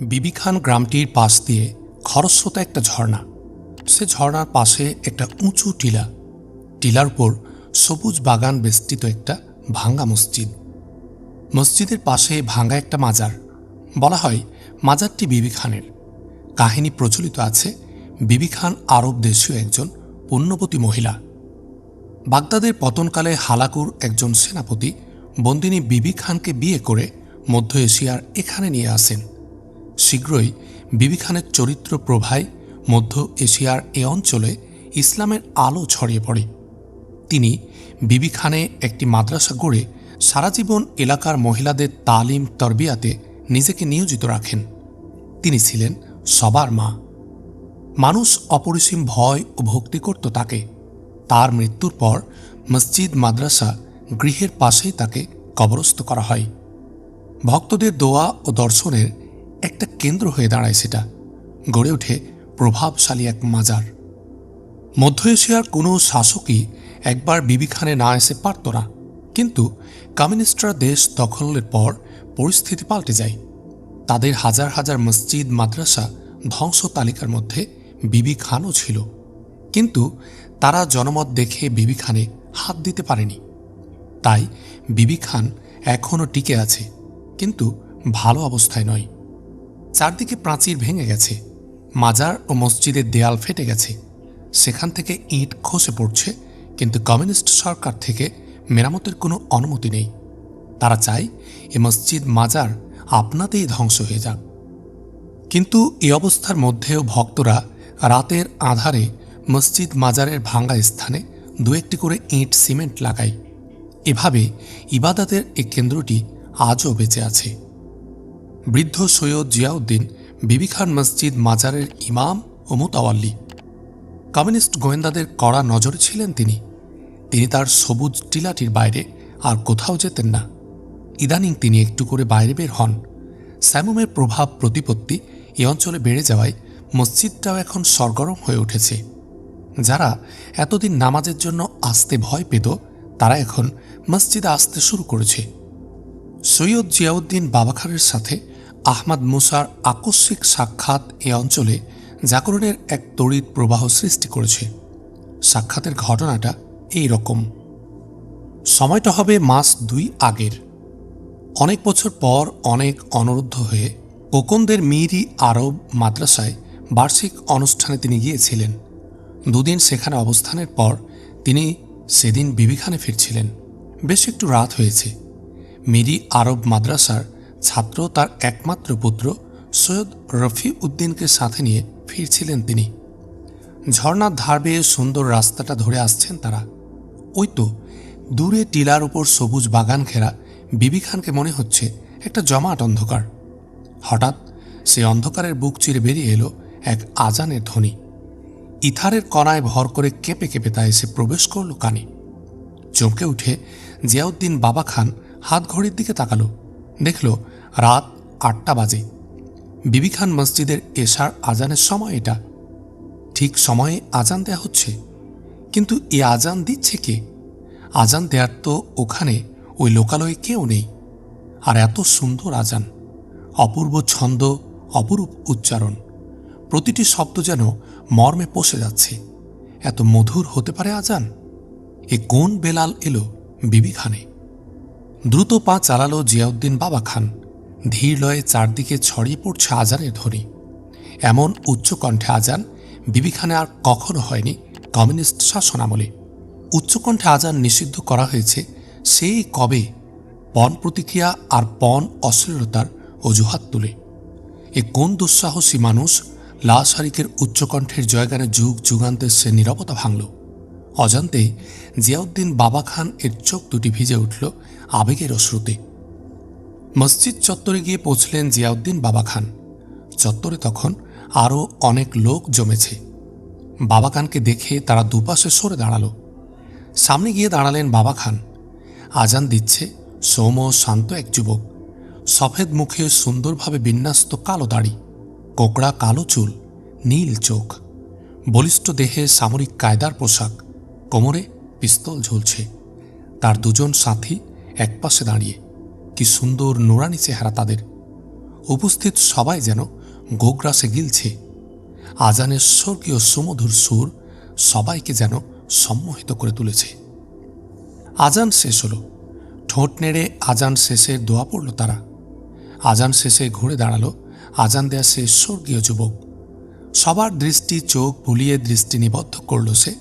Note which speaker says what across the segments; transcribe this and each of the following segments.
Speaker 1: বিবি খান গ্রামটির পাশ দিয়ে খরস্রোতা একটা ঝর্ণা। সে ঝর্ণার পাশে একটা উঁচু টিলা, টিলার উপর সবুজ বাগান বেষ্টিত একটা ভাঙ্গা মসজিদ। মসজিদের পাশে ভাঙ্গা একটা মাজার। বলা হয় মাজারটি বিবি খানের। কাহিনী প্রচলিত আছে বিবি খান আরব দেশীয় একজন পুণ্যবতী মহিলা। বাগদাদের পতনকালে হালাকুর একজন সেনাপতি বন্দিনী বিবি খানকে বিয়ে করে মধ্য এশিয়ার এখানে নিয়ে আসেন। শীঘ্রই বিবি খানের চরিত্র প্রভায় মধ্য এশিয়ার এ অঞ্চলে ইসলামের আলো ছড়িয়ে পড়ে। তিনি বিবি খানে একটি মাদ্রাসা গড়ে সারা জীবন এলাকার মহিলাদের তালিম তরবিয়াতে নিজেকে নিয়োজিত রাখেন। তিনি ছিলেন সবার মা। মানুষ অপরিসীম ভয় ও ভক্তি করত তাকে। তার মৃত্যুর পর মসজিদ মাদ্রাসা গৃহের পাশেই তাকে কবরস্থ করা হয়। ভক্তদের দোয়া ও দর্শনের একটা কেন্দ্র হয়ে দাঁড়ায় সেটা। গড়ে ওঠে প্রভাবশালী এক মাজার। মধ্য এশিয়ার কোনো শাসকই একবার বিবি খানে না এসে পারত না, কিন্তু কমিউনিস্টরা দেশ দখলের পর পরিস্থিতি পাল্টে যায়। তাদের হাজার হাজার মসজিদ মাদ্রাসা ধ্বংস তালিকার মধ্যে বিবি খানও ছিল, কিন্তু তারা জনমত দেখে বিবি খানে হাত দিতে পারেনি। তাই বিবি খান এখনও টিকে আছে, কিন্তু ভালো অবস্থায় নয়। চারদিকে প্রাচীর ভেঙে গেছে, মাজার ও মসজিদের দেয়াল ফেটে গেছে, সেখান থেকে ইট খসে পড়ছে, কিন্তু কমিউনিস্ট সরকার থেকে মেরামতের কোনো অনুমতি নেই। তারা চায় এ মসজিদ মাজার আপনাতেই ধ্বংস হয়ে যাক। কিন্তু এই অবস্থার মধ্যেও ভক্তরা রাতের আঁধারে মসজিদ মাজারের ভাঙ্গা স্থানে দু একটি করে ইট সিমেন্ট লাগায়। এভাবে ইবাদতের এই কেন্দ্রটি আজও বেঁচে আছে। বৃদ্ধ সৈয়দ জিয়াউদ্দিন বিবি খান মসজিদ মাজারের ইমাম ও মুতাওয়াল্লি। কমিউনিস্ট গোয়েন্দাদের কড়া নজরে ছিলেন তিনি। তার সবুজ টিলাটির বাইরে আর কোথাও যেতেন না। ইদানিং তিনি একটু করে বাইরে বের হন। স্যামুমের প্রভাব প্রতিপত্তি এ অঞ্চলে বেড়ে যাওয়ায় মসজিদটাও এখন সরগরম হয়ে উঠেছে। যারা এতদিন নামাজের জন্য আসতে ভয় পেত, তারা এখন মসজিদে আসতে শুরু করেছে। সৈয়দ জিয়াউদ্দিন বাবা খানের সাথে আহমদ মুসার আকস্মিক সাক্ষাৎ এ অঞ্চলে জাগরণের এক তড়িৎ প্রবাহ সৃষ্টি করেছে। সাক্ষাতের ঘটনাটা এই রকম। সময়টা হবে মাস 2 আগের। অনেক বছর পর অনেক অনুরুদ্ধ হয়ে কোকনদের মিরি আরব মাদ্রাসায় বার্ষিক অনুষ্ঠানে তিনি গিয়েছিলেন। 2 দিন সেখানে অবস্থানের পর তিনি সেদিন বিবি খানে ফিরছিলেন। বেশ একটু রাত হয়েছে। মিরি আরব মাদ্রাসার ছাত্র তার একমাত্র পুত্র সৈয়দ রফি উদ্দিনকে সাথে নিয়ে ফিরছিলেন তিনি। ঝর্ণার ধার বেয়ে সুন্দর রাস্তাটা ধরে আসছেন তারা। ওই তো দূরে টিলার উপর সবুজ বাগান ঘেরা বিবি খানকে মনে হচ্ছে একটা জমাট অন্ধকার। হঠাৎ সে অন্ধকারের বুক চিরে বেরিয়ে এলো এক আজানের ধ্বনি। ইথারের কণায় ভর করে কেঁপে কেঁপে তা এসে প্রবেশ করল কানে। চমকে উঠে জিয়াউদ্দিন বাবা খান হাত ঘড়ির দিকে তাকালো। দেখল রাত 8টা বাজে। বিবি খান মসজিদের এশার আজানের সময় এটা। ঠিক সময়ে আজান দেয়া হচ্ছে, কিন্তু এ আজান দিচ্ছে কে? আজান দেয়ার তো ওখানে ওই লোকালয়ে কেউ নেই। আর এত সুন্দর আজান, অপূর্ব ছন্দ, অপরূপ উচ্চারণ, প্রতিটি শব্দ যেন মর্মে পৌঁছে যাচ্ছে। এত মধুর হতে পারে আজান? এ কোন বেলাল এলো বিবি খানে? দ্রুত পা চালালো জিয়াউদ্দিন বাবা খান। ধীর লয়ে চারদিকে ছড়িয়ে পড়ছে আজানের ধ্বনি। এমন উচ্চকণ্ঠে আজান বিবি খানে আর কখনো হয়নি কমিউনিস্ট শাসনামলে। উচ্চকণ্ঠে আজান নিষিদ্ধ করা হয়েছে সেই কবে, পণ প্রতিক্রিয়া আর পণ অশ্লীলতার অজুহাত তুলে। এ কোন দুঃসাহসী মানুষ লা শারিকের উচ্চকণ্ঠের জয়গানে যুগ যুগান্তের সে নীরবতা ভাঙল। অজান্তেই জিয়াউদ্দিন বাবা খান এর চোখ দুটি ভিজে উঠল আবেগের অশ্রুতে। মসজিদ চত্বরে গিয়ে পৌঁছলেন জিয়াউদ্দিন বাবা খান। চত্বরে তখন আরও অনেক লোক জমেছে। বাবা খানকে দেখে তারা দুপাশে সরে দাঁড়ালো। সামনে গিয়ে দাঁড়ালেন বাবা খান। আজান দিচ্ছে সৌম্য শান্ত এক যুবক। সফেদ মুখে সুন্দরভাবে বিন্যস্ত কালো দাড়ি, কোকড়া কালো চুল, নীল চোখ, বলিষ্ঠ দেহে সামরিক কায়দার পোশাক, কোমরে পিস্তল ঝুলছে। তার 2 জন সাথী একপাশে দাঁড়িয়ে। কি সুন্দর নুরানি চেহারা তাদের। উপস্থিত সবাই যেন গোগ্রাসে গিলছে। আজানের স্বর্গীয় সুমধুর সুর সবাইকে যেন সম্মোহিত করে তুলেছে। আজান শেষ হলো। ঠোঁট নেড়ে আজান শেষের দোয়া পড়ল তারা। আজান শেষে ঘুরে দাঁড়ালো আজান দেয়া সে স্বর্গীয় যুবক। সবার দৃষ্টি চোখ বুলিয়ে দৃষ্টি নিবদ্ধ করল সে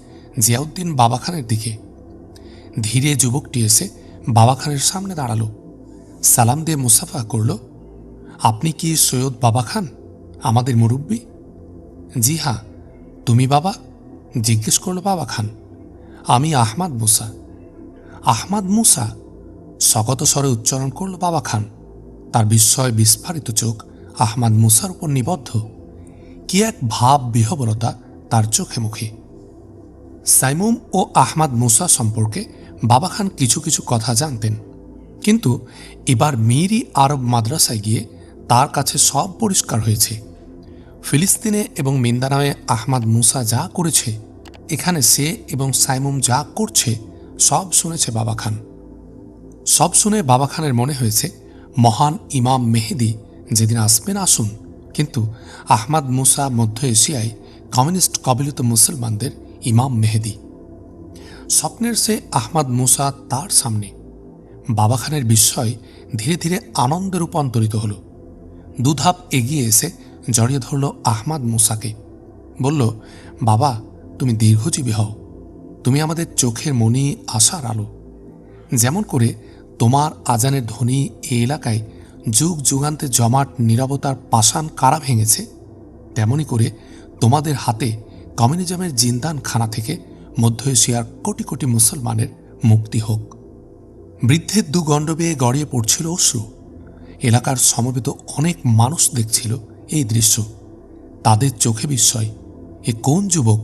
Speaker 1: জিয়াউদ্দিন বাবা খানের দিকে। ধীরে যুবকটি এসে বাবা খানের সামনে দাঁড়ালো, সালাম দিয়ে মুসাফা করল। আপনি কি সৈয়দ বাবা খান, আমাদের মুরব্বী? জি হ্যাঁ। তুমি বাবা? জিজ্ঞেস করল বাবা খান। আমি আহমাদ মুসা। আহমাদ মুসা? শকত স্বরে উচ্চারণ করল বাবা খান। তার বিস্ময় বিস্ফারিত চোখ আহমাদ মুসার উপর নিবদ্ধ। কি এক ভাব বিহবলতা তার চোখে মুখে। সাইমুম ও আহমাদ মুসা সম্পর্কে বাবা খান কিছু কিছু কথা জানতেন, কিন্তু এবার মিরি আরব মাদ্রাসায় গিয়ে তার কাছে সব পরিষ্কার হয়েছে। ফিলিস্তিনে এবং মিন্দানাওয়ে আহমাদ মুসা যা করেছে, এখানে সে এবং সাইমুম যা করছে সব শুনেছে বাবা খান। সব শুনে বাবা খানের মনে হয়েছে মহান ইমাম মেহেদি যেদিন আসবেন আসুন, কিন্তু আহমাদ মুসা মধ্য এশিয়ায় কমিউনিস্ট কবলিত মুসলমানদের ইমাম মেহেদি। স্বপ্নের সে আহমাদ মুসা তার সামনে। বাবা খানের বিস্ময় ধীরে ধীরে আনন্দে রূপান্তরিত হল। দুধাপ এগিয়ে এসে জড়িয়ে ধরল আহমাদ মুসাকে। বলল, বাবা তুমি দীর্ঘজীবী হও, তুমি আমাদের চোখের মণি, আশার আলো। যেমন করে তোমার আজানের ধ্বনি এ এলাকায় যুগ যুগান্তে জমাট নীরবতার পাষাণ কারা ভেঙেছে, তেমনি করে তোমাদের হাতে কমিউনিজমের জিন্দানখানা থেকে মধ্য এশিয়ার কোটি কোটি মুসলমানের মুক্তি হোক। বৃদ্ধের দুগণ্ড বেয়ে গড়িয়ে পড়ছিল অশ্রু। এলাকার সমবেত অনেক মানুষ দেখছিল এই দৃশ্য। তাদের চোখে বিস্ময়, এ কোন যুবক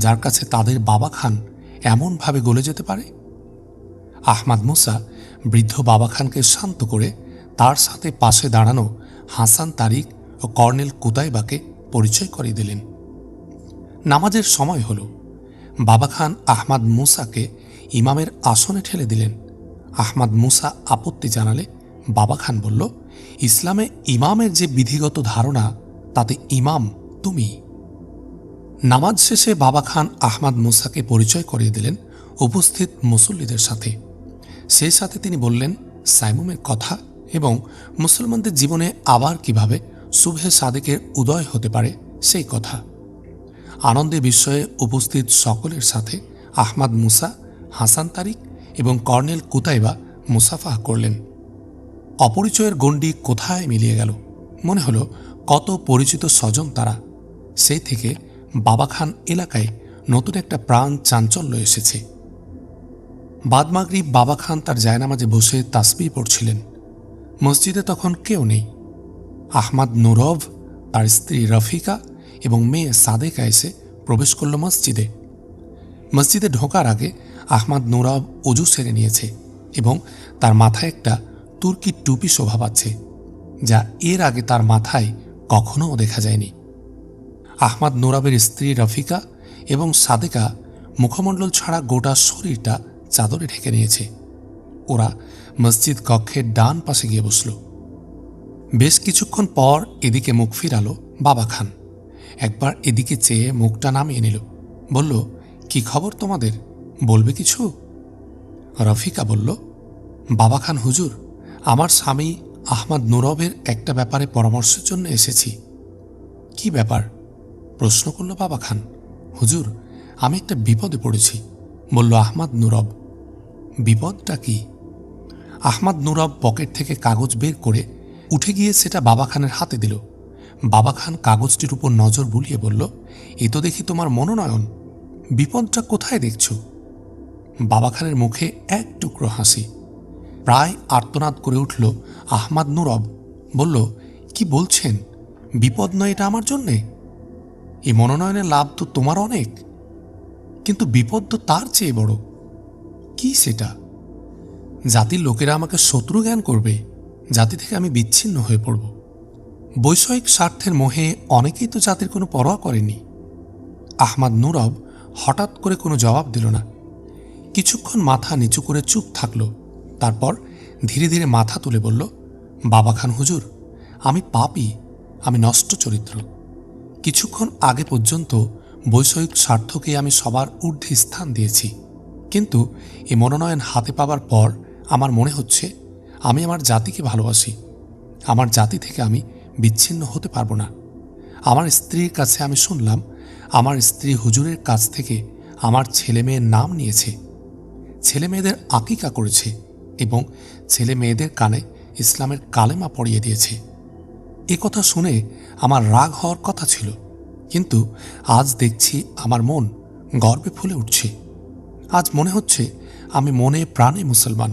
Speaker 1: যার কাছে তাদের বাবা খান এমনভাবে গলে যেতে পারে? আহমাদ মুসা বৃদ্ধ বাবা খানকে শান্ত করে তার সাথে পাশে দাঁড়ানো হাসান তারিক ও কর্নেল কুতাইবাকে পরিচয় করিয়ে দিলেন। নামাজের সময় হল। বাবা খান আহমাদ মুসাকে ইমামের আসনে ঠেলে দিলেন। আহমাদ মুসা আপত্তি জানালে বাবা খান বলল, ইসলামে ইমামের যে বিধিগত ধারণা, তাতে ইমাম তুমি। নামাজ শেষে বাবা খান আহমাদ মুসাকে পরিচয় করিয়ে দিলেন উপস্থিত মুসল্লিদের সাথে। সেই সাথে তিনি বললেন সাইমুমের কথা এবং মুসলমানদের জীবনে আবার কিভাবে সুবহে সাদেকের উদয় হতে পারে সেই কথা। আনন্দে বিস্ময়ে উপস্থিত সকলের সাথে আহমাদ মুসা, হাসান তারিক এবং কর্নেল কুতাইবা মুসাফা করলেন। অপরিচয়ের গণ্ডি কোথায় মিলিয়ে গেল। মনে হলো কত পরিচিত স্বজন তারা। সেই থেকে বাবা খান এলাকায় নতুন একটা প্রাণ চাঞ্চল্য এসেছে। বাদমাগরিব বাবা খান তার জায়নামাজে বসে তাসবিহ পড়ছিলেন। মসজিদে তখন কেউ নেই। আহমাদ নুরভ, তার স্ত্রী রফিকা এবং মেয়ে সাদেকা এসে প্রবেশ করল মসজিদে। মসজিদে ঢোকার আগে আহমাদ নুরভ অজু সেরে নিয়েছে এবং তার মাথায় একটা তুর্কি টুপি শোভা পাচ্ছে, যা এর আগে তার মাথায় কখনো দেখা যায়নি। আহমাদ নুরভের স্ত্রী রফিকা এবং সাদেকা মুখমণ্ডল ছাড়া গোটা শরীরটা চাদরে ঢেকে নিয়েছে। ওরা মসজিদ কক্ষের ডান পাশে গিয়ে বসল। বেশ কিছুক্ষণ পর এদিকে মুখ ফিরালো বাবা খান। একবার এদিকে চেয়ে মুখটা নামিয়ে নিল। বলল, কি খবর তোমাদের, বলবে কিছু? রফিকা বলল, বাবা খান হুজুর, আমার স্বামী আহমাদ নুরভের একটা ব্যাপারে পরামর্শের জন্য এসেছি। কি ব্যাপার? প্রশ্ন করল বাবা খান। হুজুর, আমি একটা বিপদে পড়েছি, বলল আহমাদ নুরভ। বিপদটা কি? আহমাদ নুরভ পকেট থেকে কাগজ বের করে উঠে গিয়ে সেটা বাবা খানের হাতে দিল। বাবা খান কাগজটির উপর নজর বুলিয়ে বলল, এ তো দেখি তোমার মনোনয়ন। বিপদটা কোথায় দেখছ? বাবা খানের মুখে এক টুকরো হাসি। প্রায় আর্তনাদ করে উঠল আহমাদ নুরভ। বলল, কি বলছেন? বিপদ নয় এটা আমার জন্যে? এই মনোনয়নের লাভ তো তোমার অনেক, কিন্তু বিপদ তো তার চেয়ে বড়। কি সেটা? জাতির লোকেরা আমাকে শত্রু জ্ঞান করবে, জাতি থেকে আমি বিচ্ছিন্ন হয়ে পড়ব। বৈষয়িক স্বার্থের মোহে অনেকেই তো জাতির কোনো পরোয়া করেনি। আহমাদ নুরভ হঠাৎ করে কোনো জবাব দিল না। কিছুক্ষণ মাথা নিচু করে চুপ থাকল। তারপর ধীরে ধীরে মাথা তুলে বলল, বাবা খান হুজুর, আমি পাপী, আমি নষ্ট চরিত্র। কিছুক্ষণ আগে পর্যন্ত বৈষয়িক স্বার্থকে আমি সবার ঊর্ধ্বে স্থান দিয়েছি, কিন্তু এই মনোনয়ন হাতে পাবার পর আমার মনে হচ্ছে আমি আমার জাতিকে ভালোবাসি। আমার জাতি থেকে আমি বিচ্ছিন্ন হতে পারবো না। আমার স্ত্রীর কাছে আমি শুনলাম আমার স্ত্রী হুজুরের কাছ থেকে আমার ছেলে মেয়ের নাম নিয়েছে, ছেলে মেয়েদের আকিকা করেছে এবং ছেলে মেয়েদের কানে ইসলামের কালেমা পড়িয়ে দিয়েছে। এ কথা শুনে আমার রাগ হওয়ার কথা ছিল, কিন্তু আজ দেখছি আমার মন গর্বে ফুলে উঠছে। আজ মনে হচ্ছে আমি মনে প্রাণে মুসলমান।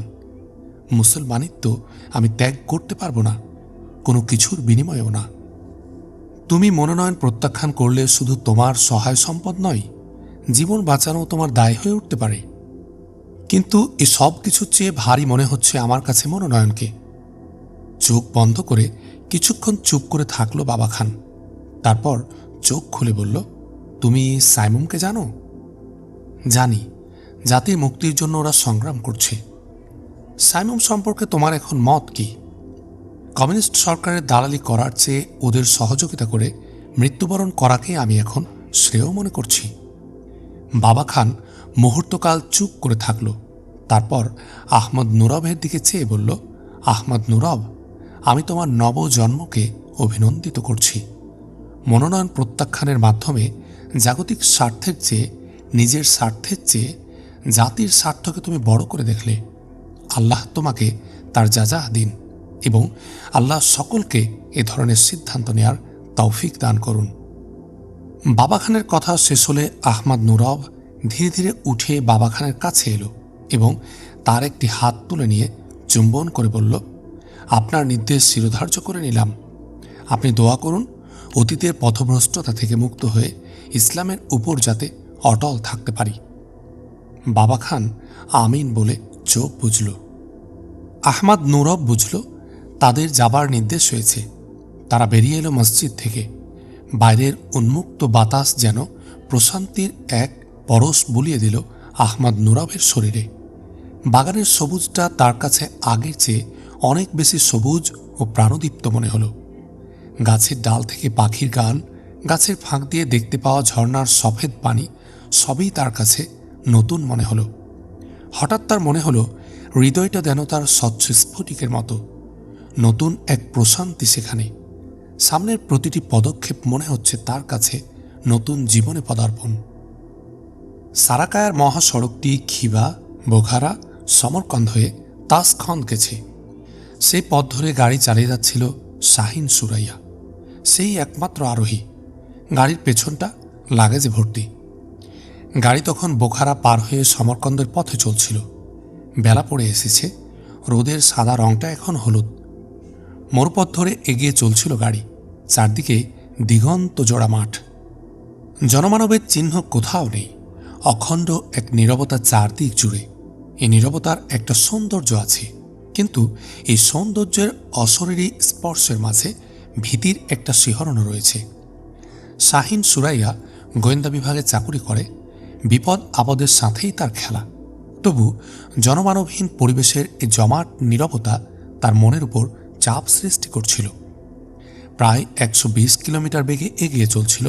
Speaker 1: মুসলমানিত্ব আমি ত্যাগ করতে পারবো না, কোনো কিছুর বিনিময়েও না। তুমি মনোনয়ন প্রত্যাখ্যান করলে শুধু তোমার সহায় সম্পদ নয়, জীবন বাঁচানো তোমার দায় হয়ে উঠতে পারে। কিন্তু এ সব কিছুর চেয়ে ভারী মনে হচ্ছে আমার কাছে মনোনয়নকে। চোখ বন্ধ করে কিছুক্ষণ চুপ করে থাকলো বাবা খান। তারপর চোখ খুলে বলল, তুমি সাইমুমকে জানো? জানি, জাতির মুক্তির জন্য ওরা সংগ্রাম করছে। সাইমুম সম্পর্কে তোমার এখন মত কি? কমিউনিস্ট সরকারের দালালি করার চেয়ে ওদের সহযোগিতা করে মৃত্যুবরণ করাকে আমি এখন শ্রেয় মনে করছি। বাবা খান মুহূর্তকাল চুপ করে থাকল। তারপর আহমদ নুরবের দিকে চেয়ে বলল, আহমদ নুরব, আমি তোমার নবজন্মকে অভিনন্দিত করছি। মনোনয়ন প্রত্যাখ্যানের মাধ্যমে জাগতিক স্বার্থের চেয়ে, নিজের স্বার্থের চেয়ে জাতির স্বার্থকে তুমি বড় করে দেখলে। আল্লাহ তোমাকে তার যাজা দিন এবং আল্লাহ সকলকে এ ধরনের সিদ্ধান্ত নেয়ার তৌফিক দান করুন। বাবা খানের কথা শেষ হলে আহমদ নুরব ধীরে ধীরে উঠে বাবা খানের কাছে এলো এবং তার একটি হাত তুলে নিয়ে চুম্বন করে বলল, আপনার নির্দেশ শিরোধার্য করে নিলাম। আপনি দোয়া করুন অতীতের পথভ্রষ্টতা থেকে মুক্ত হয়ে ইসলামের উপর যাতে অটল থাকতে পারি। বাবা খান আমিন বলে চোখ বুঝল। আহমদ নুরব বুঝল তাদের যাবার নির্দেশ হয়েছে। তারা বেরিয়ে এলো মসজিদ থেকে। বাইরের উন্মুক্ত বাতাস যেন প্রশান্তির এক পরশ বুলিয়ে দিল আহমদ নুরবের শরীরে। বাগানের সবুজটা তার কাছে আগের চেয়ে অনেক বেশি সবুজ ও প্রাণদীপ্ত মনে হলো। গাছের ডাল থেকে পাখির গান, গাছের ফাঁক দিয়ে দেখতে পাওয়া ঝর্ণার সফেদ পানি সবই তার কাছে নতুন মনে হলো। হঠাৎ তার মনে হলো হৃদয়টা যেন তার স্বচ্ছ স্ফটিকের মতো, নতুন এক প্রশান্তি সেখানে। সামনের প্রতিটি পদক্ষেপ মনে হচ্ছে তার কাছে নতুন জীবনে পদার্পণ। সারাকায়ার মহাসড়কটি খিবা, বোখারা, সমরকন্দ হয়ে তাসখন্দ গেছে। সেই পথ ধরে গাড়ি চালিয়ে যাচ্ছিল শাহিন সুরাইয়া, সেই একমাত্র আরোহী। গাড়ির পেছনটা লাগেজে ভর্তি। গাড়ি তখন বোখারা পার হয়ে সমরকন্দের পথে চলছিল। বেলা পড়ে এসেছে, রোদের সাদা রংটা এখন হলুদ। মরুপথ ধরে এগিয়ে চলছিল গাড়ি। চারদিকে দিগন্ত জোড়া মাঠ। জনমানবের চিহ্ন কোথাও নেই। অখণ্ড এক নীরবতা চারদিক জুড়ে। এই নীরবতার একটা সৌন্দর্য আছে, কিন্তু এই সৌন্দর্যের অশরীরী স্পর্শের মাঝে ভীতির একটা শিহরণ রয়েছে। শাহিন সুরাইয়া গোয়েন্দা বিভাগে চাকুরি করে। বিপদ আপদের সাথেই তার খেলা। তবু জনমানবহীন পরিবেশের এই জমাট নীরবতা তার মনের উপর চাপ সৃষ্টি করছিল। প্রায় 120 কিলোমিটার বেগে এগিয়ে চলছিল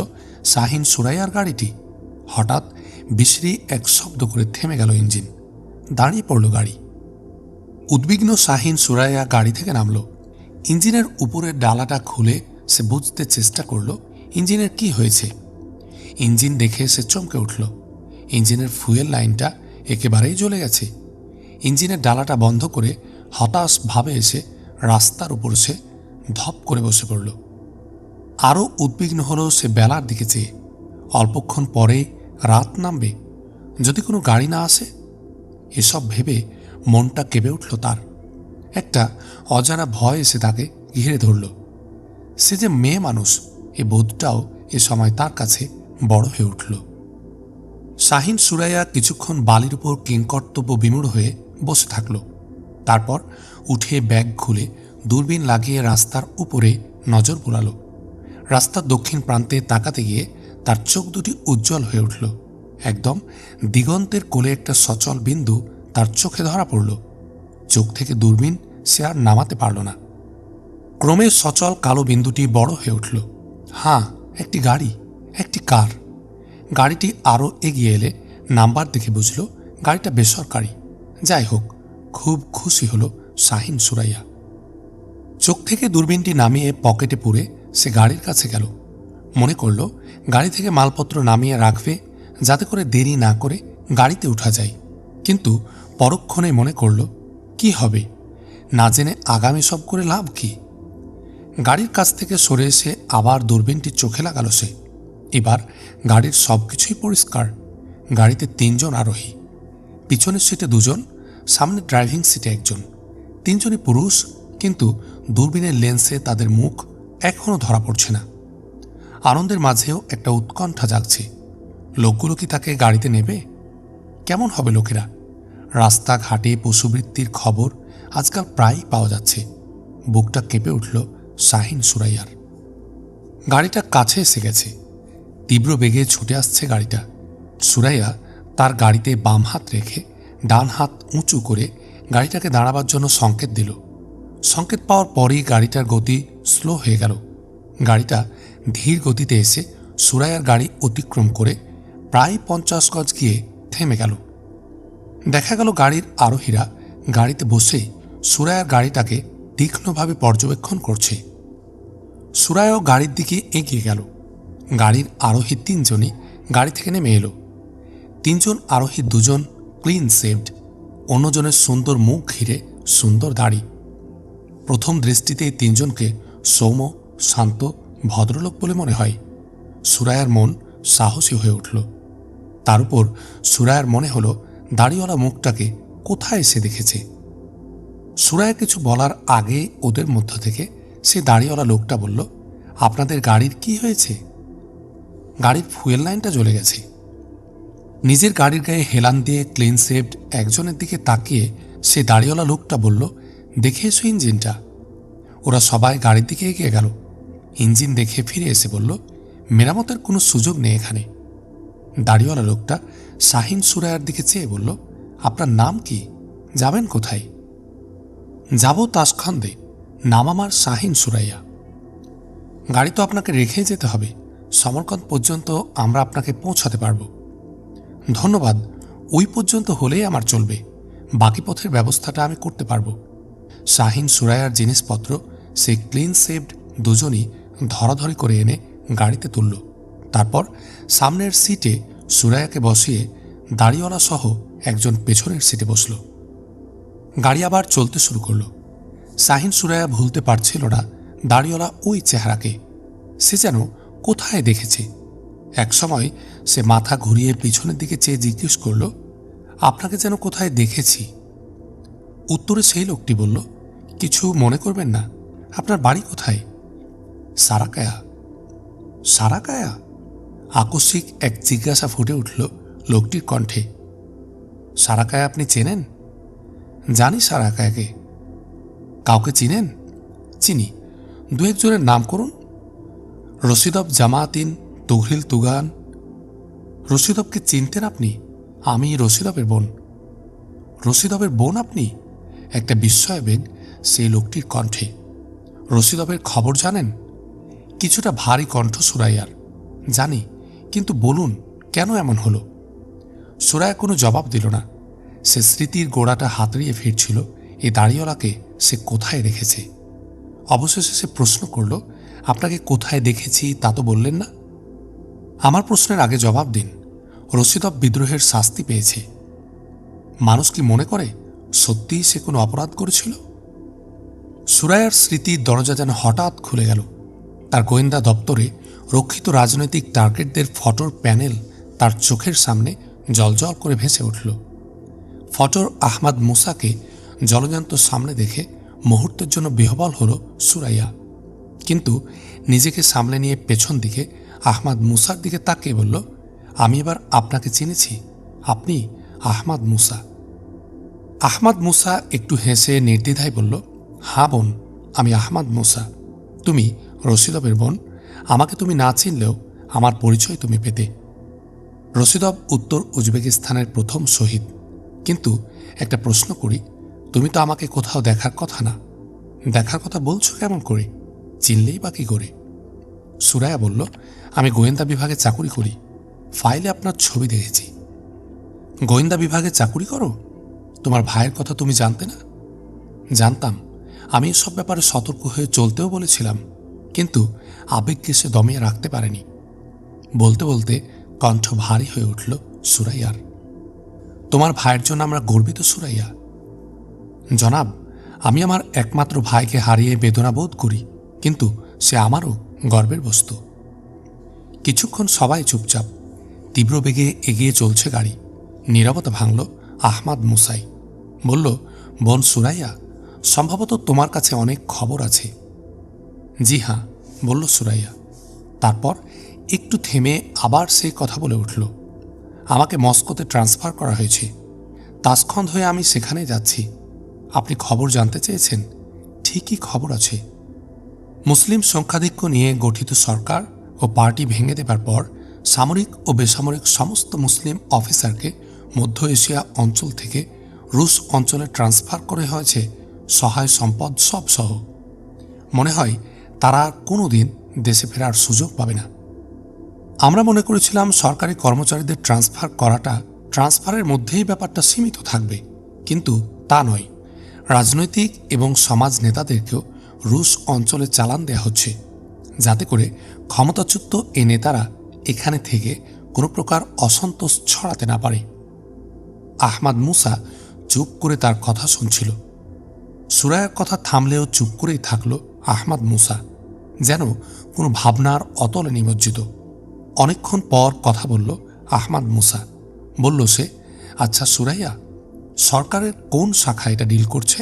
Speaker 1: শাহিন সুরাইয়ার গাড়িটি। হঠাৎ বিশ্রী এক শব্দ করে থেমে গেল ইঞ্জিন। দাঁড়িয়ে পড়ল গাড়ি। উদ্বিগ্ন শাহিন সুরাইয়া গাড়ি থেকে নামল। ইঞ্জিনের উপরের ডালাটা খুলে সে বুঝতে চেষ্টা করল ইঞ্জিনের কি হয়েছে। ইঞ্জিন দেখে সে চমকে উঠল। ইঞ্জিনের ফুয়েল লাইনটা একেবারেই জ্বলে গেছে। ইঞ্জিনের ডালাটা বন্ধ করে হতাশভাবে এসে রাস্তার উপর সে ধপ করে বসে পড়ল। আরও উদ্বিগ্ন হল সে বেলার দিকে চেয়ে। অল্পক্ষণ পরে রাত নামবে, যদি কোনো গাড়ি না আসে। এসব ভেবে মনটা কেঁপে উঠল তার। একটা অজানা ভয় এসে তাকে ঘিরে ধরল। সে যে মেয়ে মানুষ, এ বোধটাও এ সময় তার কাছে বড় হয়ে উঠল। শাহিন সুরাইয়া কিছুক্ষণ বালির উপর কিংকর্তব্য বিমূঢ় হয়ে বসে থাকল। তারপর উঠে ব্যাগ খুলে দূরবীন লাগিয়ে রাস্তার উপরে নজর বুলাল। রাস্তার দক্ষিণ প্রান্তে তাকাতে গিয়ে তার চোখ দুটি উজ্জ্বল হয়ে উঠল। একদম দিগন্তের কোলে একটা সচল বিন্দু তার চোখে ধরা পড়ল। চোখ থেকে দূরবীন সে আর নামাতে পারল না। ক্রমে সচল কালো বিন্দুটি বড় হয়ে উঠল। হ্যাঁ, একটি গাড়ি, একটি কার। গাড়িটি আরও এগিয়ে এলে নাম্বার দেখে বুঝল গাড়িটা বেসরকারি। যাই হোক, খুব খুশি হল শাহিন সুরাইয়া। চোখ থেকে দূরবীনটি নামিয়ে পকেটে পুরে সে গাড়ির কাছে গেল। মনে করল গাড়ি থেকে মালপত্র নামিয়ে রাখবে, যাতে করে দেরি না করে গাড়িতে উঠা যায়। কিন্তু পরক্ষণে মনে করল, কি হবে, না জেনে আগামী সব করে লাভ কি। গাড়ির কাছ থেকে সরে এসে আবার দূরবীনটি চোখে লাগালো সে। এবার গাড়ির সব কিছুই পরিষ্কার। গাড়িতে 3 জন আরোহী, পিছনের সিটে 2 জন, সামনে ড্রাইভিং সিটে 1 জন। 3 জনই পুরুষ, কিন্তু দূরবীনের লেন্সে তাদের মুখ এখনও ধরা পড়ছে না। আনন্দের মাঝেও একটা উৎকণ্ঠা জাগছে। লোকগুলো কি তাকে গাড়িতে নেবে? কেমন হবে লোকেরা? রাস্তাঘাটে পশুবৃত্তির খবর আজকাল প্রায়ই পাওয়া যাচ্ছে। বুকটা কেঁপে উঠল শাহিন সুরাইয়ার। গাড়িটা কাছে এসে গেছে। তীব্র বেগে ছুটে আসছে গাড়িটা। সুরাইয়া তার গাড়িতে বাম হাত রেখে ডান হাত উঁচু করে গাড়িটাকে দাঁড়াবার জন্য সংকেত দিল। সংকেত পাওয়ার পরই গাড়িটার গতি স্লো হয়ে গেল। গাড়িটা ধীর গতিতে এসে সুরাইয়ার গাড়ি অতিক্রম করে প্রায় 50 গজ গিয়ে থেমে গেল। দেখা গেল গাড়ির আরোহীরা গাড়িতে বসে সুরাইয়ার গাড়িটাকে তীক্ষ্ণভাবে পর্যবেক্ষণ করছে। সুরাইয়াও গাড়ির দিকে এগিয়ে গেল। গাড়ির আরোহী 3 জনই গাড়ি থেকে নেমে এলো। 3 জন আরোহী 2 জন ক্লিন শেভড, অন্যজনের সুন্দর মুখ ঘিরে সুন্দর দাড়ি। প্রথম দৃষ্টিতেই 3 জনকে সৌম্য, শান্ত, ভদ্রলোক বলে মনে হয়। সুরাইয়ার মন সাহসী হয়ে উঠল। তার উপর সুরাইয়ার মনে হলো দাড়িওয়ালা মুখটাকে কোথায় সে দেখেছে। সুরাইয়া কিছু বলার আগে ওদের মধ্য থেকে সে দাড়িওয়ালা লোকটা বলল, আপনাদের গাড়ির কি হয়েছে? গাড়ির ফুয়েল লাইনটা জ্বলে গেছে। নিজের গাড়ির গায়ে হেলান দিয়ে ক্লিন শেভড একজনের দিকে তাকিয়ে সে দাড়িওয়ালা লোকটা বলল, দেখে এসো ইঞ্জিনটা। ওরা সবাই গাড়ির দিকে এগিয়ে গেল। ইঞ্জিন দেখে ফিরে এসে বলল, মেরামতের কোনো সুযোগ নেই এখানে। দাড়িওয়ালা লোকটা শাহিন সুরাইয়ার দিকে চেয়ে বলল, আপনার নাম কি? যাবেন কোথায়? যাব তাসখন্দে, নাম আমার শাহিন সুরাইয়া। গাড়ি তো আপনাকে রেখেই যেতে হবে। সমরকন্দ পর্যন্ত আমরা আপনাকে পৌঁছাতে পারব। ধন্যবাদ, ওই পর্যন্ত হলেই আমার চলবে। বাকি পথের ব্যবস্থাটা আমি করতে পারব। শাহিন সুরাইয়ার জিনিসপত্র সে ক্লিন শেভড 2 জনই ধরাধরি করে এনে গাড়িতে তুলল। তারপর সামনের সিটে সুরাইয়াকে বসিয়ে দাড়িওয়ালা সহ একজন পেছনের সিটে বসল। গাড়ি আবার চলতে শুরু করল। শাহিন সুরাইয়া ভুলতে পারছিল না দাড়িওয়ালা ওই চেহারাকে। সে যেন কোথায় দেখেছে। একসময় সে মাথা ঘুরিয়ে পিছনের দিকে চেয়ে জিজ্ঞেস করল, আপনাকে যেন কোথায় দেখেছি। উত্তরে সেই লোকটি বলল, কিছু মনে করবেন না, আপনার বাড়ি কোথায়? সারাকায়া। সারাকায়া? আকস্মিক এক জিজ্ঞাসা ফুটে উঠল লোকটির কণ্ঠে। সারাকায়া আপনি চেনেন? জানি সারাকায়াকে। কাউকে চিনেন? চিনি, 2-1 জনের নাম করুন। রশিদব জামাতিন, তুঘরিল তুগান। রশিদবকে চিনতেন আপনি? আমি রশিদবের বোন। রশিদবের বোন আপনি? একটা বিস্ময়বেগ সেই লোকটির কণ্ঠে। রশিদবের খবর জানেন? কিছুটা ভারী কণ্ঠ সুরাইয়ার। জানি, কিন্তু বলুন কেন এমন হলো? সুরাইয়া কোনো জবাব দিল না। সে স্মৃতির গোড়াটা হাতড়িয়ে ফিরছিল এই দাড়িওয়ালাকে সে কোথায় রেখেছে। অবশেষে সে প্রশ্ন করল, আপনাকে কোথায় দেখেছি তা তো বললেন না। আমার প্রশ্নের আগে জবাব দিন। রশিদব বিদ্রোহের শাস্তি পেয়েছে। মানুষ কি মনে করে সত্যিই সে কোনো অপরাধ করেছিল? সুরাইয়ার স্মৃতির দরজা যেন হঠাৎ খুলে গেল। তার গোয়েন্দা দপ্তরে রক্ষিত রাজনৈতিক টার্গেটদের ফটোর প্যানেল তার চোখের সামনে জ্বলজ্বল করে ভেসে উঠল। ফটোর আহমাদ মুসাকে জলজান্ত সামনে দেখে মুহূর্তের জন্য বিহ্বল হল সুরাইয়া। কিন্তু নিজেকে সামলে নিয়ে পেছন দিকে আহমাদ মুসার দিকে তাকিয়ে বলল, আমি এবার আপনাকে চিনেছি। আপনি আহমাদ মুসা। আহমাদ মুসা একটু হেসে নির্দ্বিধায় বলল, হ্যাঁ বোন, আমি আহমাদ মুসা। তুমি রশিদবের বোন। আমাকে তুমি না চিনলেও আমার পরিচয় তুমি পেতে। রশিদব উত্তর উজবেকিস্তানের প্রথম শহীদ। কিন্তু একটা প্রশ্ন করি, তুমি তো আমাকে কোথাও দেখার কথা না। দেখার কথা বলছো কেমন করে? চিনলেই বা কি করে? সুরাইয়া বলল, আমি গোয়েন্দা বিভাগে চাকুরি করি, ফাইলে আপনার ছবি দেখেছি। গোয়েন্দা বিভাগে চাকুরি করো? তোমার ভাইয়ের কথা তুমি জানতে না? জানতাম। আমি এসব ব্যাপারে সতর্ক হয়ে চলতেও বলেছিলাম, কিন্তু আবেগকে সে দমিয়ে রাখতে পারেনি। বলতে বলতে কণ্ঠ ভারী হয়ে উঠল সুরাইয়ার। তোমার ভাইয়ের জন্য আমরা গর্বিত সুরাইয়া। জনাব, আমি আমার একমাত্র ভাইকে হারিয়ে বেদনা বোধ করি, কিন্তু সে আমারও গর্বের বস্তু। কিছুক্ষণ সবাই চুপচাপ। তীব্র বেগে এগিয়ে চলছে গাড়ি। নীরবতা ভাঙল আহমাদ মুসাই। বলল, বোন সুরাইয়া, সম্ভবত তোমার কাছে অনেক খবর আছে। জি হ্যাঁ, বলল সুরাইয়া। তারপর একটু থেমে আবার সে কথা বলে উঠল, আমাকে মস্কোতে ট্রান্সফার করা হয়েছে। তাসখন্দ হয়ে আমি সেখানে যাচ্ছি। আপনি খবর জানতে চেয়েছেন? ঠিকই খবর আছে। মুসলিম সংখ্যাধিক্য নিয়ে গঠিত সরকার ও পার্টি ভেঙে দেবার পর সামরিক ও বেসামরিক সমস্ত মুসলিম অফিসারকে মধ্য এশিয়া অঞ্চল থেকে রুশ অঞ্চলে ট্রান্সফার করে হয়েছে সহায় সম্পদ সব সহ। মনে হয় তারা কোনো দিন দেশে ফেরার সুযোগ পাবে না। আমরা মনে করেছিলাম সরকারি কর্মচারীদের ট্রান্সফার করাটা ট্রান্সফারের মধ্যেই ব্যাপারটা সীমিত থাকবে, কিন্তু তা নয়। রাজনৈতিক এবং সমাজ নেতাদেরকেও রুশ অঞ্চলে চালান দেয়া হচ্ছে, যাতে করে ক্ষমতাচ্যুত এ নেতারা এখানে থেকে কোনো প্রকার অসন্তোষ ছড়াতে না পারে। আহমাদ মুসা চুপ করে তার কথা শুনছিল। সুরাইয়ার কথা থামলেও চুপ করেই থাকল আহমাদ মুসা, যেন কোনো ভাবনার অতলে নিমজ্জিত। অনেকক্ষণ পর কথা বলল আহমাদ মুসা। বলল সে, আচ্ছা সুরাইয়া, সরকারের কোন শাখা এটা ডিল করছে,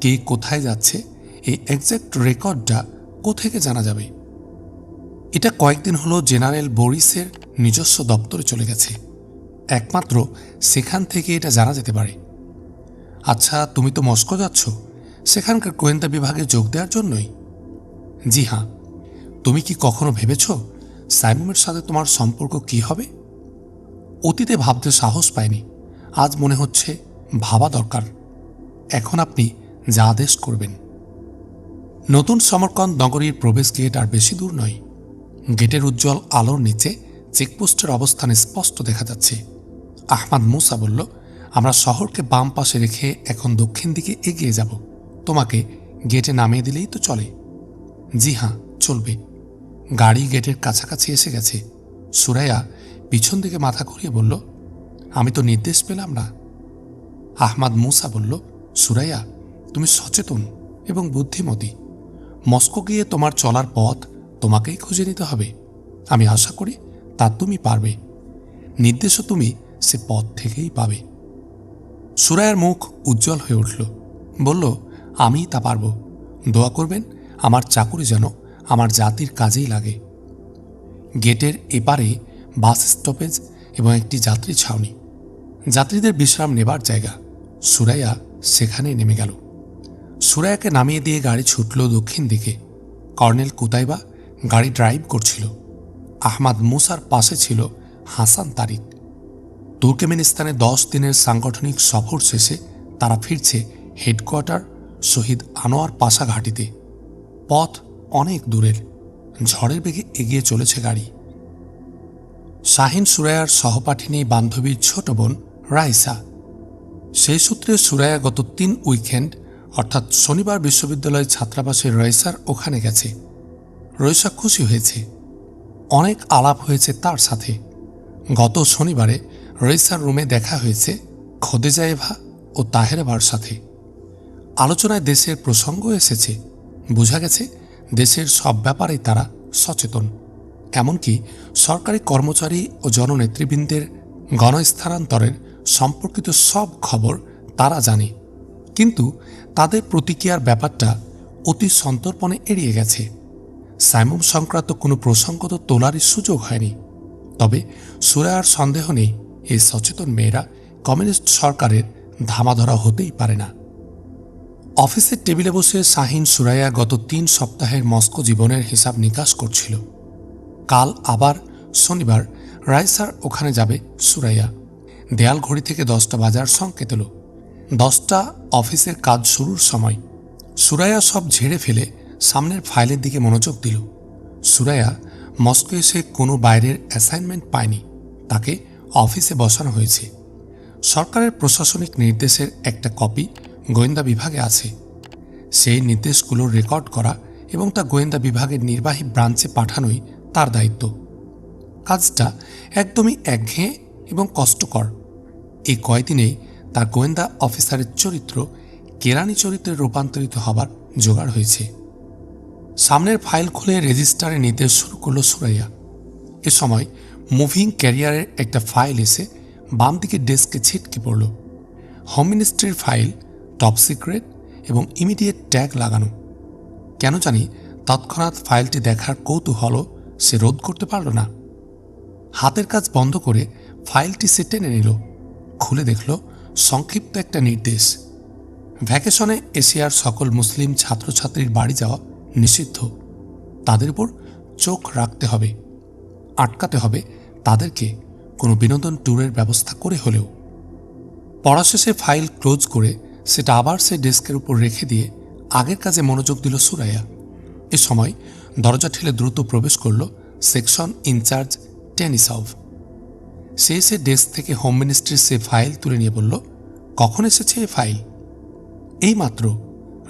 Speaker 1: কে কোথায় যাচ্ছে, এই এক্স্যাক্ট রেকর্ডটা কোথেকে জানা যাবে? এটা কয়েকদিন হলো জেনারেল বরিসের নিজস্ব দপ্তরে চলে গেছে। একমাত্র সেখান থেকে এটা জানা যেতে পারে। আচ্ছা, তুমি তো মস্কো যাচ্ছ, সেখানকার গোয়েন্দা বিভাগে যোগ দেওয়ার জন্যই? জি হ্যাঁ। তুমি কি কখনো ভেবেছ সাইমুমের সাথে তোমার সম্পর্ক কি হবে? অতীতে ভাবতে সাহস পাইনি, আজ মনে হচ্ছে ভাবা দরকার। এখন আপনি যা আদেশ করবেন। নতুন সমরকন্দ নগরীর প্রবেশ গেট আর বেশি দূর নয়। গেটের উজ্জ্বল আলোর নিচে চেকপোস্টের অবস্থান স্পষ্ট দেখা যাচ্ছে। আহমাদ মুসা বলল, আমরা শহরকে বাম পাশে রেখে এখন দক্ষিণ দিকে এগিয়ে যাব। তোমাকে গেটে নামিয়ে দিলেই তো চলে। জি হ্যাঁ, চলবে। গাড়ি গেটের কাছাকাছি এসে গেছে। সুরাইয়া পিছন দিকে মাথা ঘুরিয়ে বলল, আমি তো নির্দেশ পেলাম না। আহমাদ মুসা বলল, সুরাইয়া, তুমি সচেতন এবং বুদ্ধিমতী। মস্কো গিয়ে তোমার চলার পথ তোমাকেই খুঁজে নিতে হবে। আমি আশা করি তা তুমি পারবে। নির্দেশও তুমি সে পথ থেকেই পাবে। সুরাইয়ার মুখ উজ্জ্বল হয়ে উঠল। বলল, আমি তা পারব। দোয়া করবেন আমার চাকুরি যেন আমার জাতির কাজেই লাগে। গেটের এপারে বাস স্টপেজ এবং একটি যাত্রী ছাউনি, যাত্রীদের বিশ্রাম নেবার জায়গা। সুরাইয়া সেখানেই নেমে গেল। সুরাইয়াকে নামিয়ে দিয়ে গাড়ি ছুটল দক্ষিণ দিকে। কর্নেল কুতাইবা গাড়ি ড্রাইভ করছিল। আহমাদ মুসার পাশে ছিল হাসান তারিক। তুর্কমেনিস্তানে 10 দিনের সাংগঠনিক সফর শেষে তারা ফিরছে হেডকোয়ার্টার শহীদ আনোয়ার পাশা ঘাঁটিতে। পথ অনেক দূরের। ঝড়ের বেগে এগিয়ে চলেছে গাড়ি। শাহিন সুরাইয়ার সহপাঠিনী বান্ধবীর ছোট বোন রাইসা। সেই সূত্রে সুরাইয়া গত 3 উইকেন্ড অর্থাৎ শনিবার বিশ্ববিদ্যালয় ছাত্রাবাসে রয়সার ওখানে গেছে। রয়সা খুশি হয়েছে। অনেক আলাপ হয়েছে তার সাথে। গত শনিবারে রয়সার রুমে দেখা হয়েছে খোদেজায়েভা ও তাহেরাবার সাথে। আলোচনায় দেশের প্রসঙ্গ এসেছে। বোঝা গেছে দেশের সব ব্যাপারেই তারা সচেতন। এমনকি সরকারি কর্মচারী ও জননেতৃবৃন্দের গণস্থানান্তরের সম্পর্কিত সব খবর তারা জানে, কিন্তু তাদের প্রতিক্রিয়ার ব্যাপারটা অতি সন্তর্পণে এড়িয়ে গেছে। সাইমুম সংক্রান্ত কোনো প্রসঙ্গ তো তোলারই সুযোগ হয়নি। তবে সুরাইয়ার সন্দেহ নেই, এই সচেতন মেয়েরা কমিউনিস্ট সরকারের ধামাধরা হতেই পারে না। অফিসের টেবিলে বসে শাহিন সুরাইয়া গত 3 সপ্তাহের মস্কো জীবনের হিসাব নিকাশ করছিল। কাল আবার শনিবার রাইসার ওখানে যাবে সুরাইয়া। দেয়াল ঘড়ি থেকে 10টা বাজার সংকেত এলো। 10টা অফিসের কাজ শুরুর সময়। সুরাইয়া সব ঝেড়ে ফেলে সামনের ফাইলের দিকে মনোযোগ দিল। সুরাইয়া মস্কো এসে কোনো বাইরের অ্যাসাইনমেন্ট পায়নি, তাকে অফিসে বসানো হয়েছে। সরকারের প্রশাসনিক নির্দেশের একটা কপি গোয়েন্দা বিভাগে আছে। সেই নির্দেশগুলো রেকর্ড করা এবং তা গোয়েন্দা বিভাগের নির্বাহী ব্রাঞ্চে পাঠানোই তার দায়িত্ব। কাজটা একদমই একঘেয়ে এবং কষ্টকর। এই কয়দিনেই তার গোয়েন্দা অফিসারের চরিত্র কেরানি চরিত্রে রূপান্তরিত হবার জোগাড় হয়েছে। সামনের ফাইল খুলে রেজিস্টারে নির্দেশ শুরু করল সুরাইয়া। এ সময় মুভিং ক্যারিয়ারের একটা ফাইল এসে বাম দিকের ডেস্কে ছিটকে পড়ল। হোম মিনিস্ট্রির ফাইল, টপ সিক্রেট এবং ইমিডিয়েট ট্যাগ লাগানো। কেন জানি তৎক্ষণাৎ ফাইলটি দেখার কৌতূহল সে রোধ করতে পারল না। হাতের কাজ বন্ধ করে ফাইলটি সে টেনে নিল। খুলে দেখল সংক্ষিপ্ত একটা নির্দেশ। ভ্যাকেশনে এশিয়ার সকল মুসলিম ছাত্রছাত্রীর বাড়ি যাওয়া নিষিদ্ধ। তাদের উপর চোখ রাখতে হবে, আটকাতে হবে তাদেরকে কোনো বিনোদন ট্যুরের ব্যবস্থা করে হলেও। পড়া শেষে ফাইল ক্লোজ করে সেটা আবার সে ডেস্কের উপর রেখে দিয়ে আগের কাজে মনোযোগ দিল সুরাইয়া। এ সময় দরজা ঠেলে দ্রুত প্রবেশ করল সেকশন ইনচার্জ টেনিসভ। সে এসে ডেস্ক থেকে হোম মিনিস্ট্রির সে ফাইল তুলে নিয়ে বলল, কখন এসেছে এ ফাইল? এই মাত্র।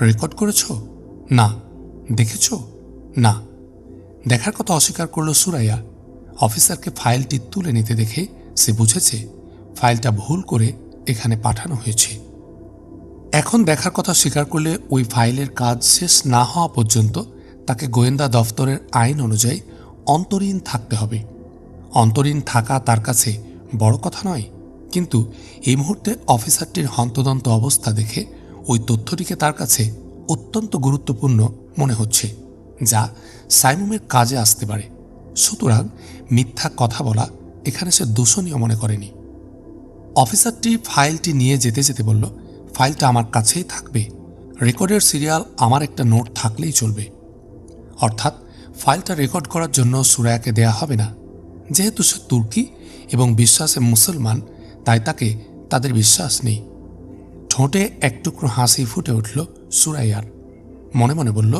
Speaker 1: রেকর্ড করেছ? না। দেখেছ? না। দেখার কথা অস্বীকার করল সুরাইয়া। অফিসারকে ফাইলটি তুলে নিতে দেখে সে বুঝেছে ফাইলটা ভুল করে এখানে পাঠানো হয়েছে। এখন দেখার কথা স্বীকার করলে ওই ফাইলের কাজ শেষ না হওয়া পর্যন্ত তাকে গোয়েন্দা দফতরের আইন অনুযায়ী অন্তরীণ থাকতে হবে। অন্তরীণ থাকা তার কাছে বড় কথা নয়, কিন্তু এই মুহূর্তে অফিসারটির হন্তদন্ত অবস্থা দেখে ওই তথ্যটিকে তার কাছে অত্যন্ত গুরুত্বপূর্ণ মনে হচ্ছে, যা সাইমুমের কাজে আসতে পারে। সুতরাং মিথ্যা কথা বলা এখানে সে দূষণীয় মনে করেনি। অফিসারটি ফাইলটি নিয়ে যেতে যেতে বলল, ফাইলটা আমার কাছেই থাকবে। রেকর্ডের সিরিয়াল আমার একটা নোট থাকলেই চলবে। অর্থাৎ ফাইলটা রেকর্ড করার জন্য সুরাইয়াকে দেয়া হবে না। যেহেতু সে তুর্কি এবং বিশ্বাসে মুসলমান, তাই তাকে তাদের বিশ্বাস নেই। ঠোঁটে এক টুকরো হাসি ফুটে উঠল সুরাইয়ার। মনে মনে বলল,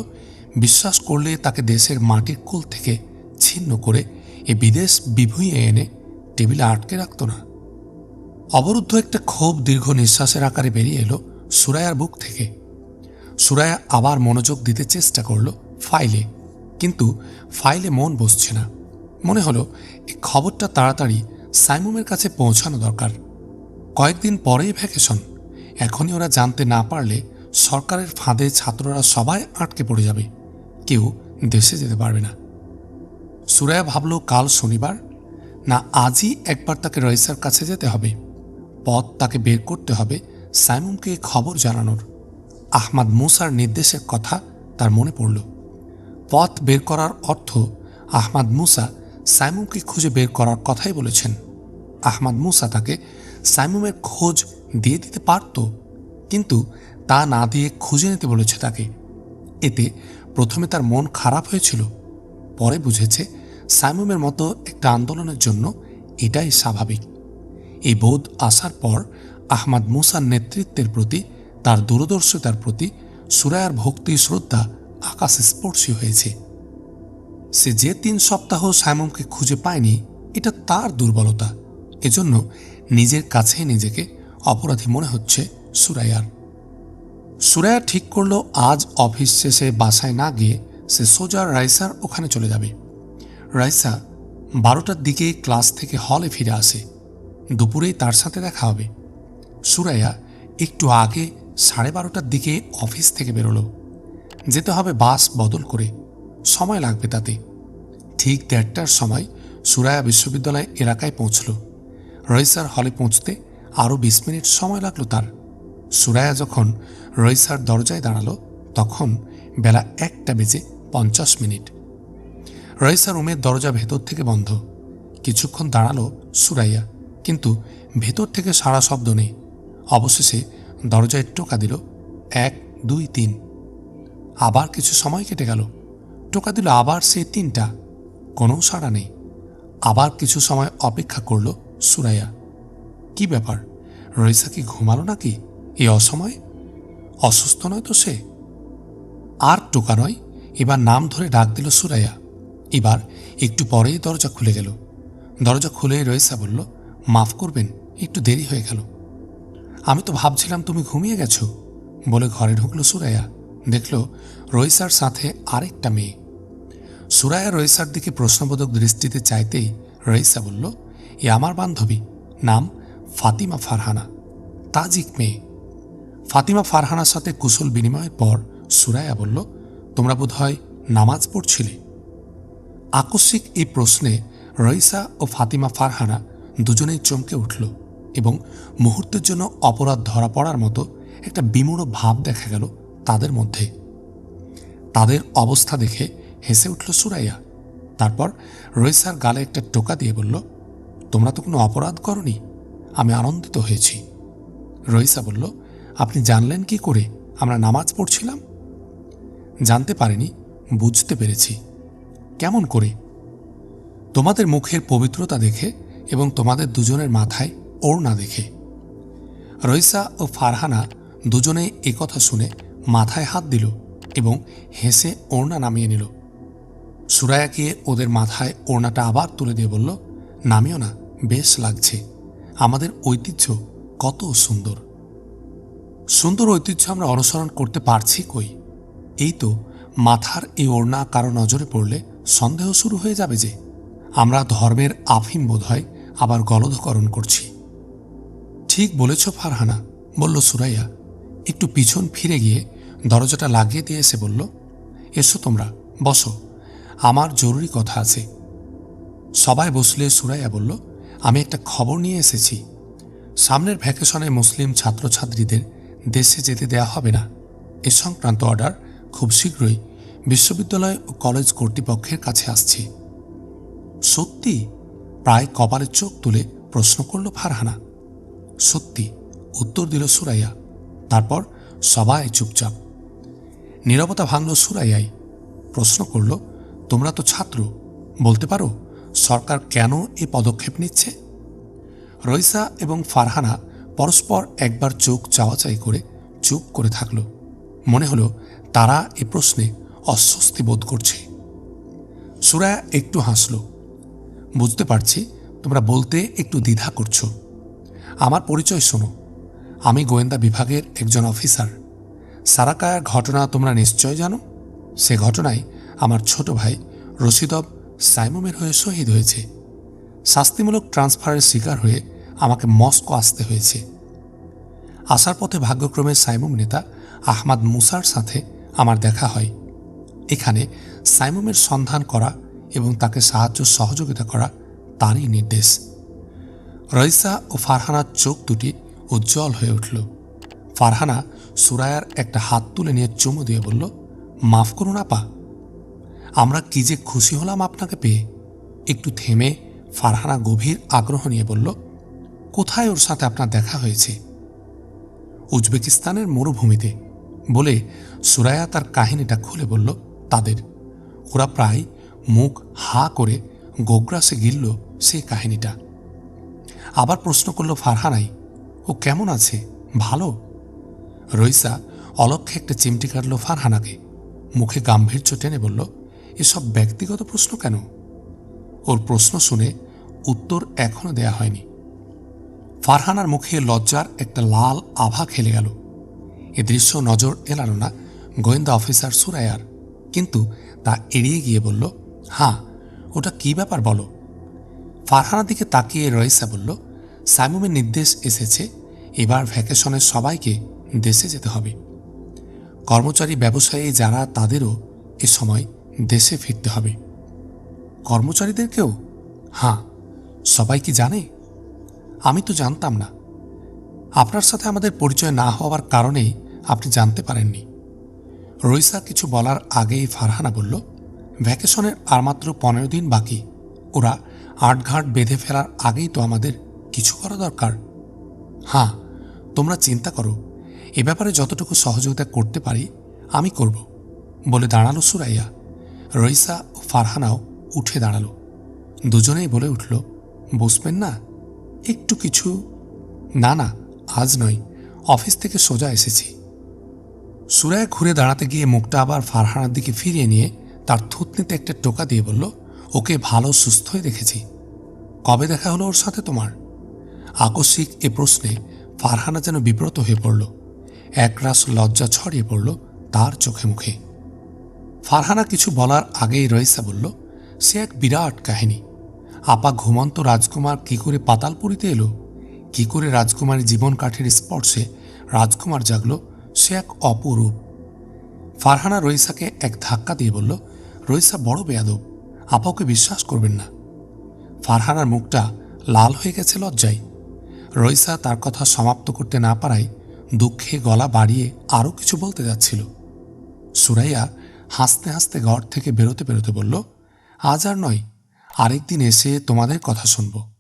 Speaker 1: বিশ্বাস করলে তাকে দেশের মাটির কোল থেকে ছিন্ন করে এ বিদেশ বিভুঁইয়ে এনে টেবিলে আটকে রাখত না। অবরুদ্ধ একটা ক্ষোভ দীর্ঘ নিঃশ্বাসের আকারে বেরিয়ে এলো সুরাইয়ার বুক থেকে। সুরাইয়া আবার মনোযোগ দিতে চেষ্টা করল ফাইলে, কিন্তু ফাইলে মন বসছে না। মনে হলো এই খবরটা তাড়াতাড়ি সাইমুমের কাছে পৌঁছানো দরকার। কয়েকদিন পরেই ভ্যাকেশন। এখনই ওরা জানতে না পারলে সরকারের ফাঁদে ছাত্ররা সবাই আটকে পড়ে যাবে, কেউ দেশে যেতে পারবে না। সুরাইয়া ভাবল, কাল শনিবার, না আজই একবার তাকে রইসার কাছে যেতে হবে। পথ তাকে বের করতে হবে সাইমুমকে খবর জানানোর। আহমাদ মুসার নির্দেশের কথা তার মনে পড়ল। পথ বের করার অর্থ আহমাদ মুসা সাইমুমকে খুঁজে বের করার কথাই বলেছেন। আহমাদ মুসা তাকে সাইমুমের খোঁজ দিয়ে দিতে পারত, কিন্তু তা না দিয়ে খুঁজে নিতে বলেছে তাকে। এতে প্রথমে তার মন খারাপ হয়েছিল, পরে বুঝেছে সাইমুমের মতো একটা আন্দোলনের জন্য এটাই স্বাভাবিক। এই বোধ আসার পর আহমাদ মুসার নেতৃত্বের প্রতি, তার দূরদর্শিতার প্রতি সুরাইয়ার ভক্তি শ্রদ্ধা আকাশস্পর্শী হয়েছে। সে যে 3 সপ্তাহ সাইমুমকে খুঁজে পায়নি, এটা তার দুর্বলতা। এজন্য নিজের কাছে নিজেকে অপরাধী মনে হচ্ছে সুরাইয়ার। সুরাইয়া ঠিক করল আজ অফিস শেষে বাসায় না গিয়ে সে সোজা রাইসার ওখানে চলে যাবে। রাইসা 12টার দিকে ক্লাস থেকে হলে ফিরে আসে। দুপুরেই তার সাথে দেখা হবে। সুরাইয়া একটু আগে 12:30টার দিকে অফিস থেকে বেরোলো। যেতে হবে বাস বদল করে, সময় লাগবে তাতে। ঠিক 1:30টার সময় সুরাইয়া বিশ্ববিদ্যালয় এলাকায় পৌঁছল। রইসার হলে পৌঁছতে আরও 20 মিনিট সময় লাগলো তার। সুরাইয়া যখন রইসার দরজায় দাঁড়ালো, তখন বেলা 1:50 রইসার রুমের দরজা ভেতর থেকে বন্ধ। কিছুক্ষণ দাঁড়ালো সুরাইয়া, কিন্তু ভেতর থেকে সাড়া শব্দ নেই। অবশেষে দরজায় টোকা দিল, 1, 2, 3। আবার কিছু সময় কেটে গেল। টোকা দিল আবার সে 3টা, কোনো সাড়া নেই। আবার কিছু সময় অপেক্ষা করল সুরাইয়া। কি ব্যাপার, রইসা কি ঘুমালো নাকি এই অসময়ে? অসুস্থ নয় তো সে? আর টোকা নয়, এবার নাম ধরে ডাক দিল সুরাইয়া। এবার একটু পরেই দরজা খুলে গেল। দরজা খুলে রইসা বলল, মাফ করবেন, একটু দেরি হয়ে গেল। আমি তো ভাবছিলাম তুমি ঘুমিয়ে গেছো বলে ঘরে ঢুকলো সুরাইয়া। দেখল রইসার সাথে আরেকটা মেয়ে। সুরাইয়া রইসার দিকে প্রশ্নবোধক দৃষ্টিতে চাইতেই রইসা বলল, এ আমার বান্ধবী, নাম ফাতিমা ফারহানা, তাজিক মেয়ে। ফাতিমা ফারহানার সাথে কুশল বিনিময়ের পর সুরাইয়া বলল, তোমরা বোধহয় নামাজ পড়ছিলে। আকস্মিক এই প্রশ্নে রইসা ও ফাতিমা ফারহানা দুজনেই চমকে উঠল এবং মুহূর্তের জন্য অপরাধ ধরা পড়ার মতো একটা বিমূঢ় ভাব দেখা গেল তাদের মধ্যে। তাদের অবস্থা দেখে হেসে উঠল সুরাইয়া। তারপর রইসার গালে একটা টোকা দিয়ে বলল, তোমরা তো কোনো অপরাধ করনি, আমি আনন্দিত হয়েছি। রইসা বলল, আপনি জানলেন কি করে আমরা নামাজ পড়ছিলাম? জানতে পারিনি, বুঝতে পেরেছি। কেমন করে? তোমাদের মুখের পবিত্রতা দেখে এবং তোমাদের দুজনের মাথায় ওড়না দেখে। রইসা ও ফারহানা দুজনেই একথা শুনে মাথায় হাত দিল এবং হেসে ওড়না নামিয়ে নিল। সুরাইয়াকে ওদের মাথায় ওড়নাটা আবার তুলে দিয়ে বলল, নামিও না, বেশ লাগছে। আমাদের ঐতিহ্য কত সুন্দর। সুন্দর ঐতিহ্য আমরা অনুসরণ করতে পারছি কই? এই তো মাথার এই ওড়না কারো নজরে পড়লে সন্দেহ শুরু হয়ে যাবে যে আমরা ধর্মের আফিম বোধহয় আবার গলধকরণ করছি। ঠিক বলেছ ফারহানা, বলল সুরাইয়া। একটু পিছন ফিরে গিয়ে দরজাটা লাগিয়ে দিয়ে এসে বলল, এসো তোমরা, বসো, আমার জরুরি কথা আছে। সবাই বসলে সুরাইয়া বলল, আমি একটা খবর নিয়ে এসেছি। সামনের ভ্যাকেশনে মুসলিম ছাত্রছাত্রীদের দেশে যেতে দেয়া হবে না। এ সংক্রান্ত অর্ডার খুব শীঘ্রই বিশ্ববিদ্যালয় ও কলেজ কর্তৃপক্ষের কাছে আসছে। সত্যি? প্রায় কপালে চোখ তুলে প্রশ্ন করল ফারহানা। সত্যি, উত্তর দিল সুরাইয়া। তারপর সবাই চুপচাপ। নীরবতা ভাঙল সুরাইয়াই। প্রশ্ন করল, তোমরা তো ছাত্র, বলতে পারো সরকার কেন এ পদক্ষেপ নিচ্ছে? রইসা এবং ফারহানা পরস্পর একবার চোখ চাওয়াচাই করে চুপ করে থাকল। মনে হলো তারা এ প্রশ্নে অস্বস্তি বোধ করছে। সুরাইয়া একটু হাসল। বুঝতে পারছি তোমরা বলতে একটু দ্বিধা করছো। আমার পরিচয় শোনো, আমি গোয়েন্দা বিভাগের একজন অফিসার। সারাকায়ার ঘটনা তোমরা নিশ্চয় জানো। সে ঘটনায় আমার ছোট ভাই রশিদব সাইমুমের হয়ে শহীদ হয়েছে। শাস্তিমূলক ট্রান্সফারের শিকার হয়ে আমাকে মস্কো আসতে হয়েছে। আসার পথে ভাগ্যক্রমে সাইমুম নেতা আহমাদ মুসার সাথে আমার দেখা হয়। এখানে সাইমুমের সন্ধান করা এবং তাকে সাহায্য সহযোগিতা করা তারই নির্দেশ। রইসা ও ফারহানার চোখ দুটি উজ্জ্বল হয়ে উঠল। ফারহানা সুরায়ার একটা হাত তুলে নিয়ে চুমু দিয়ে বলল, মাফ করুন আপা, আমরা কি যে খুশি হলাম আপনাকে পেয়ে। একটু থেমে ফারহানা গভীর আগ্রহ নিয়ে বলল, কোথায় ওর সাথে আপনার দেখা হয়েছে? উজবেকিস্তানের মরুভূমিতে, বলে সুরায়া তার কাহিনীটা খুলে বলল তাদের। ওরা প্রায় মুখ হা করে গোগ্রাসে গিলল সেই কাহিনীটা। আবার প্রশ্ন করল ফারহানাই, ও কেমন আছে, ভালো? রইসা অলক্ষ্যে একটা চিমটি কাটল ফারহানাকে। মুখে গাম্ভীর্য টেনে বলল, এসব ব্যক্তিগত প্রশ্ন কেন? ওর প্রশ্ন শুনে উত্তর এখনো দেয়া হয়নি। ফারহানার মুখে লজ্জার একটা লাল আভা খেলে গেল। এ দৃশ্য নজর এড়ালো না গোয়েন্দা অফিসার সুরায়ার, কিন্তু তা এড়িয়ে গিয়ে বলল, হ্যাঁ, ওটা কি ব্যাপার বলো। ফারহানার দিকে তাকিয়ে রইসা বলল, সাইমুমের নির্দেশ এসেছে এবার ভ্যাকেশনে সবাইকে দেশে যেতে হবে। কর্মচারী ব্যবসায়ী যারা, তাদেরও এ সময় দেশে ফিরতে হবে। কর্মচারীদেরকেও? হ্যাঁ। সবাই কি জানে? আমি তো জানতাম না। আপনার সাথে আমাদের পরিচয় না হওয়ার কারণেই আপনি জানতে পারেননি। রইসা কিছু বলার আগেই ফারহানা বলল, ভ্যাকেশনের আর মাত্র 15 দিন বাকি। ওরা আটঘাট বেঁধে ফেলার আগেই তো আমাদের কিছু করা দরকার। হ্যাঁ, তোমরা চিন্তা করো, এ ব্যাপারে যতটুকু সহযোগিতা করতে পারি আমি করব, বলে দাঁড়ালো সুরাইয়া। রইসা ও ফারহানাও উঠে দাঁড়ালো। দুজনেই বলে উঠল, বসবেন না? একটু কিছু? না না, আজ নয়, অফিস থেকে সোজা এসেছি। সুরাইয়া ঘুরে দাঁড়াতে গিয়ে মুখটা আবার ফারহানার দিকে ফিরিয়ে নিয়ে তার থুতনিতে একটা টোকা দিয়ে বলল, ওকে ভালো সুস্থই দেখেছি। কবে দেখা হলো ওর সাথে তোমার? আকস্মিক এ প্রশ্নে ফারহানা যেন বিব্রত হয়ে পড়ল। একরাশ লজ্জা ছড়িয়ে পড়ল তার চোখে মুখে। ফারহানা কিছু বলার আগেই রইসা বলল, সে এক বিরাট কাহিনী। আপা ঘুমন্ত রাজকুমার কি করে পাতালপুরীতে এলো, কি করে রাজকুমারী জীবন কাঠের স্পর্শে রাজকুমার জাগল, সে এক অপরূপ। ফারহানা রইসাকে এক ধাক্কা দিয়ে বলল, রইসা বড় বেয়াদব, আপা ওকে বিশ্বাস করবেন না। ফারহানার মুখটা লাল হয়ে গেছে লজ্জায়। রইসা তার কথা সমাপ্ত করতে না পারায় দুঃখে গলা বাড়িয়ে আরও কিছু বলতে যাচ্ছিল। সুরাইয়া হাসতে হাসতে ঘর থেকে বেরোতে বেরোতে বলল, আজ আর নয়, আরেকদিন এসে তোমাদের কথা শুনব।